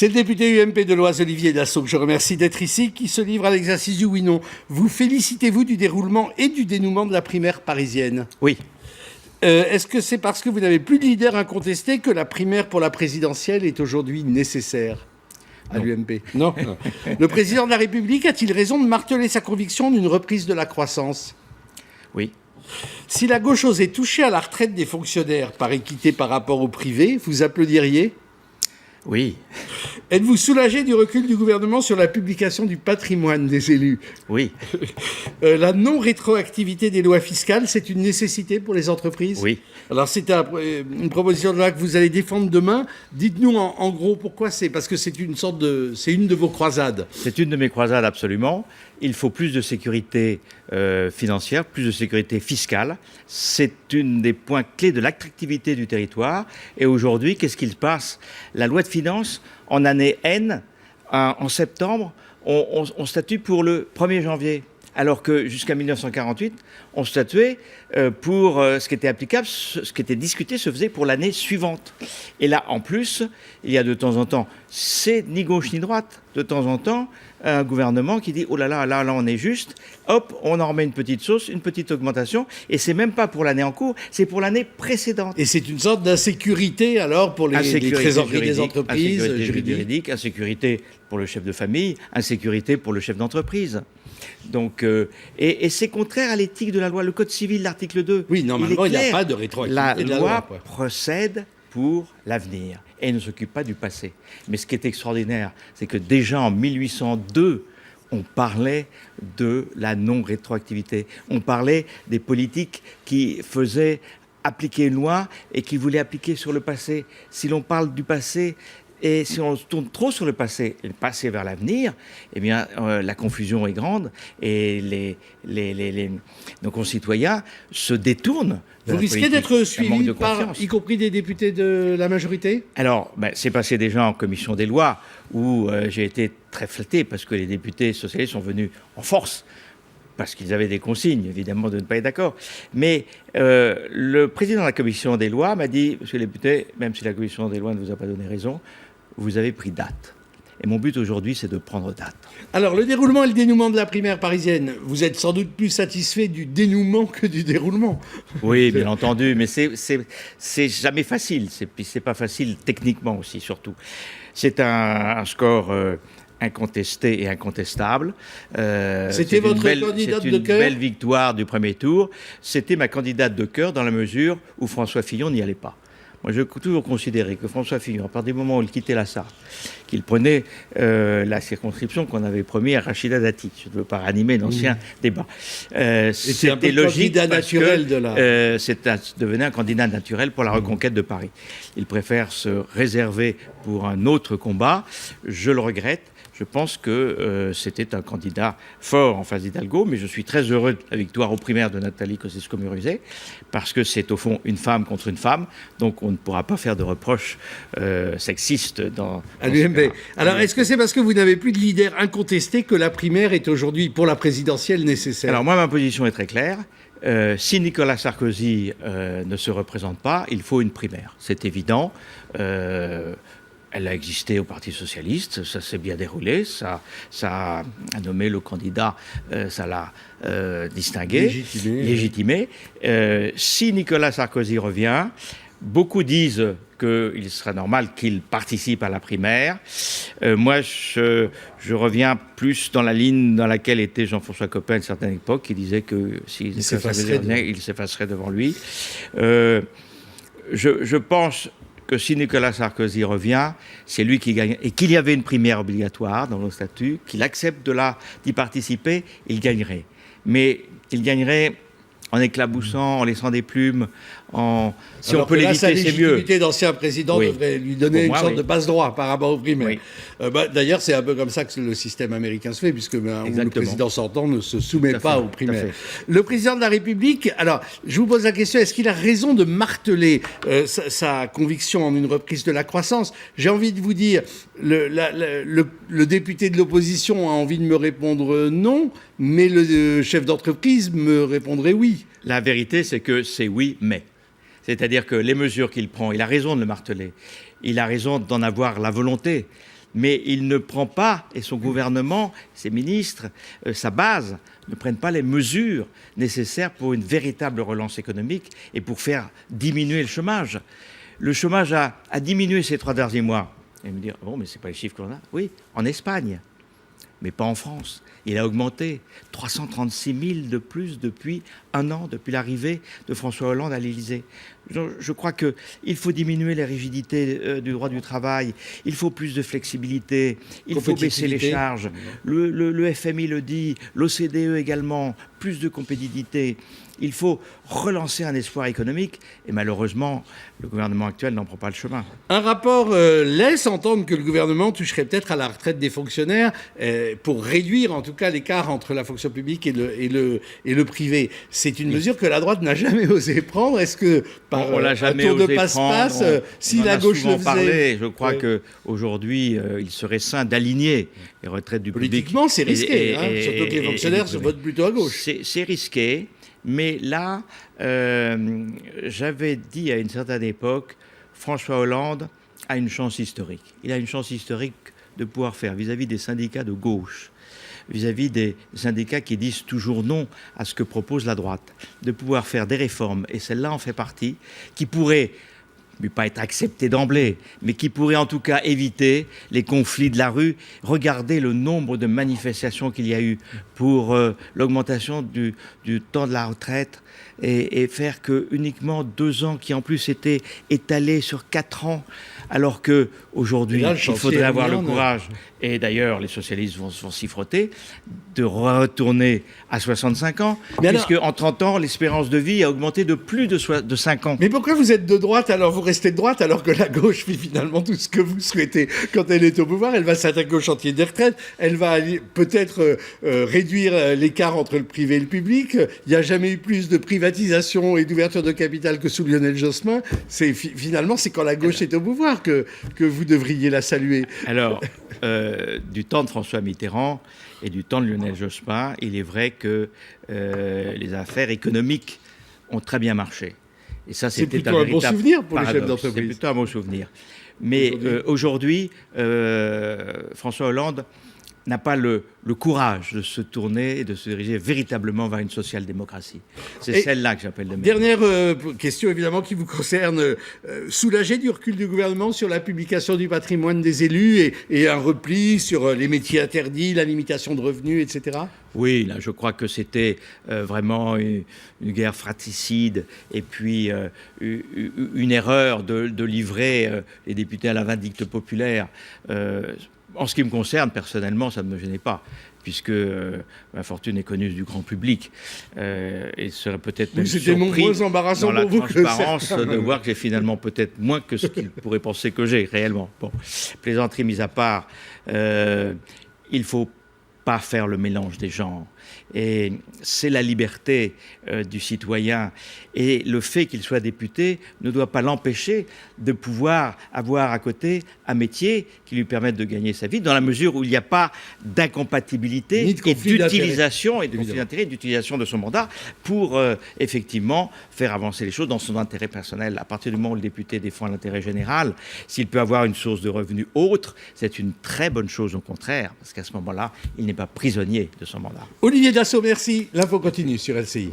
C'est le député UMP de l'Oise, Olivier Dassault, que je remercie d'être ici, qui se livre à l'exercice du oui-non. Vous félicitez-vous du déroulement et du dénouement de la primaire parisienne? Oui. Est-ce que c'est parce que vous n'avez plus de leader incontesté que la primaire pour la présidentielle est aujourd'hui nécessaire à l'UMP? Non. Le président de la République a-t-il raison de marteler sa conviction d'une reprise de la croissance? Oui. Si la gauche osait toucher à la retraite des fonctionnaires par équité par rapport au privé, vous applaudiriez? Oui. Êtes-vous soulagé du recul du gouvernement sur la publication du patrimoine des élus? Oui. La non-rétroactivité des lois fiscales, c'est une nécessité pour les entreprises? Oui. Alors, c'est une proposition de loi que vous allez défendre demain. Dites-nous en gros pourquoi c'est. Parce que c'est une de vos croisades. C'est une de mes croisades, absolument. Il faut plus de sécurité financière, plus de sécurité fiscale. C'est une des points clés de l'attractivité du territoire. Et aujourd'hui, qu'est-ce qu'il se passe? La loi de finances, en année N, en septembre, on statue pour le 1er janvier. Alors que jusqu'à 1948, on statuait pour ce qui était applicable, ce qui était discuté se faisait pour l'année suivante. Et là, en plus, il y a de temps en temps, c'est ni gauche ni droite, de temps en temps, un gouvernement qui dit « Oh là là, là on est juste, hop, on en remet une petite sauce, une petite augmentation, et c'est même pas pour l'année en cours, c'est pour l'année précédente. » Et c'est une sorte d'insécurité alors pour les trésoreries des entreprises, juridique, insécurité pour le chef de famille, insécurité pour le chef d'entreprise. Donc, et c'est contraire à l'éthique de la loi. Le Code civil, l'article 2. Oui, normalement, il n'y a pas de rétroactivité. La loi procède pour l'avenir et ne s'occupe pas du passé. Mais ce qui est extraordinaire, c'est que déjà en 1802, on parlait de la non-rétroactivité. On parlait des politiques qui faisaient appliquer une loi et qui voulaient appliquer sur le passé. Si l'on parle du passé, et si on se tourne trop sur le passé et le passé vers l'avenir, eh bien, la confusion est grande et nos concitoyens se détournent. Vous risquez d'être suivi par, y compris des députés de la majorité? Alors, c'est passé déjà en commission des lois où j'ai été très flatté parce que les députés socialistes sont venus en force parce qu'ils avaient des consignes, évidemment, de ne pas être d'accord. Mais le président de la commission des lois m'a dit, monsieur le député, même si la commission des lois ne vous a pas donné raison, vous avez pris date. Et mon but aujourd'hui, c'est de prendre date. Alors, le déroulement et le dénouement de la primaire parisienne, vous êtes sans doute plus satisfait du dénouement que du déroulement. Oui, bien entendu, mais c'est jamais facile. C'est pas facile techniquement aussi, surtout. C'est un score incontesté et incontestable. C'était votre candidate de cœur? C'est une belle victoire du premier tour. C'était ma candidate de cœur dans la mesure où François Fillon n'y allait pas. Moi, j'ai toujours considéré que François Fillon, à partir du moment où il quittait la Sarthe, qu'il prenait la circonscription qu'on avait promis à Rachida Dati. Je ne veux pas ranimer l'ancien débat. C'était logique parce que devenait un candidat naturel pour la reconquête de Paris. Il préfère se réserver pour un autre combat. Je le regrette. Je pense que c'était un candidat fort en face d'Hidalgo, mais je suis très heureux de la victoire aux primaires de Nathalie Kosciusko-Morizet, parce que c'est au fond une femme contre une femme, donc on ne pourra pas faire de reproches sexistes à l'UMP. Alors, est-ce que c'est parce que vous n'avez plus de leader incontesté que la primaire est aujourd'hui, pour la présidentielle, nécessaire? Alors moi, ma position est très claire. Si Nicolas Sarkozy ne se représente pas, il faut une primaire. C'est évident. Elle a existé au Parti socialiste, ça s'est bien déroulé, ça a nommé le candidat, ça l'a distingué, légitimé. Si Nicolas Sarkozy revient, beaucoup disent qu'il sera normal qu'il participe à la primaire. Moi, je reviens plus dans la ligne dans laquelle était Jean-François Copin à une certaine époque, qui disait que s'il s'effacerait devant lui. Je pense que si Nicolas Sarkozy revient, c'est lui qui gagne, et qu'il y avait une primaire obligatoire dans nos statuts, qu'il accepte d'y participer, il gagnerait. Mais il gagnerait en éclaboussant, en laissant des plumes, si on peut l'éviter, c'est mieux. La légitimité d'ancien président devrait lui donner une sorte de passe-droit par rapport aux primaires. D'ailleurs, c'est un peu comme ça que le système américain se fait, puisque le président sortant ne se soumet pas aux primaires. Le président de la République, alors, je vous pose la question, est-ce qu'il a raison de marteler sa conviction en une reprise de la croissance? J'ai envie de vous dire, le député de l'opposition a envie de me répondre non, mais le chef d'entreprise me répondrait oui. La vérité, c'est que c'est oui, mais. C'est-à-dire que les mesures qu'il prend, il a raison de le marteler. Il a raison d'en avoir la volonté. Mais il ne prend pas, et son gouvernement, ses ministres, sa base, ne prennent pas les mesures nécessaires pour une véritable relance économique et pour faire diminuer le chômage. Le chômage a diminué ces 3 derniers mois. Et me dire, bon, mais ce n'est pas les chiffres qu'on a. Oui, en Espagne, mais pas en France. Il a augmenté 336 000 de plus depuis 1 an, depuis l'arrivée de François Hollande à l'Élysée. Je crois qu'il faut diminuer les rigidités du droit du travail, il faut plus de flexibilité, il faut baisser les charges. Le FMI le dit, l'OCDE également, plus de compétitivité. Il faut relancer un espoir économique et malheureusement, le gouvernement actuel n'en prend pas le chemin. Un rapport laisse entendre que le gouvernement toucherait peut-être à la retraite des fonctionnaires pour réduire en tout cas l'écart entre la fonction publique et le privé. C'est une mesure que la droite n'a jamais osé prendre. Est-ce que par un tour de passe-passe, si la gauche le faisait... Je crois qu'aujourd'hui, il serait sain d'aligner les retraites du public. Politiquement, c'est risqué, surtout que les fonctionnaires se votent plutôt à gauche. C'est risqué. Mais là, j'avais dit à une certaine époque, François Hollande a une chance historique. Il a une chance historique de pouvoir faire vis-à-vis des syndicats de gauche, vis-à-vis des syndicats qui disent toujours non à ce que propose la droite, de pouvoir faire des réformes, et celle-là en fait partie, qui pourraient ne pas être accepté d'emblée, mais qui pourrait en tout cas éviter les conflits de la rue. Regardez le nombre de manifestations qu'il y a eu pour l'augmentation du temps de la retraite et faire que uniquement 2 ans qui en plus étaient étalés sur 4 ans, alors qu'aujourd'hui, il faudrait avoir le courage, et d'ailleurs les socialistes vont s'y frotter, de retourner à 65 ans, puisque en 30 ans, l'espérance de vie a augmenté de plus de 5 ans. Mais pourquoi vous êtes de droite, alors vous restez de droite, alors que la gauche fait finalement tout ce que vous souhaitez quand elle est au pouvoir? Elle va s'attaquer au chantier des retraites, elle va peut-être réduire l'écart entre le privé et le public. Il n'y a jamais eu plus de privatisation et d'ouverture de capital que sous Lionel Jospin. Finalement, c'est quand la gauche est au pouvoir que vous devriez la saluer. Alors, du temps de François Mitterrand et du temps de Lionel Jospin, il est vrai que les affaires économiques ont très bien marché. Et ça, c'est plutôt un bon souvenir pour les chefs d'entreprise. C'est plutôt un bon souvenir. Mais aujourd'hui, François Hollande n'a pas le courage de se tourner et de se diriger véritablement vers une social-démocratie. C'est celle-là que j'appelle de mes. Dernière question, évidemment, qui vous concerne. Soulagé du recul du gouvernement sur la publication du patrimoine des élus et un repli sur les métiers interdits, la limitation de revenus, etc. Oui, là, je crois que c'était vraiment une guerre fratricide et puis une erreur de livrer les députés à la vindicte populaire. En ce qui me concerne, personnellement, ça ne me gênait pas, puisque ma fortune est connue du grand public. Et serait peut-être même surpris moins embarrassant dans la pour vous transparence de voir que j'ai finalement peut-être moins que ce qu'il pourrait penser que j'ai réellement. Bon, plaisanterie mise à part, il ne faut pas faire le mélange des genres. Et c'est la liberté du citoyen. Et le fait qu'il soit député ne doit pas l'empêcher de pouvoir avoir à côté un métier qui lui permette de gagner sa vie, dans la mesure où il n'y a pas d'incompatibilité et d'utilisation et de conflit d'intérêt, d'utilisation de son mandat pour effectivement faire avancer les choses dans son intérêt personnel. À partir du moment où le député défend l'intérêt général, s'il peut avoir une source de revenus autre, c'est une très bonne chose au contraire, parce qu'à ce moment-là, il n'est pas prisonnier de son mandat. Olivier Dassault, merci. L'info continue sur LCI.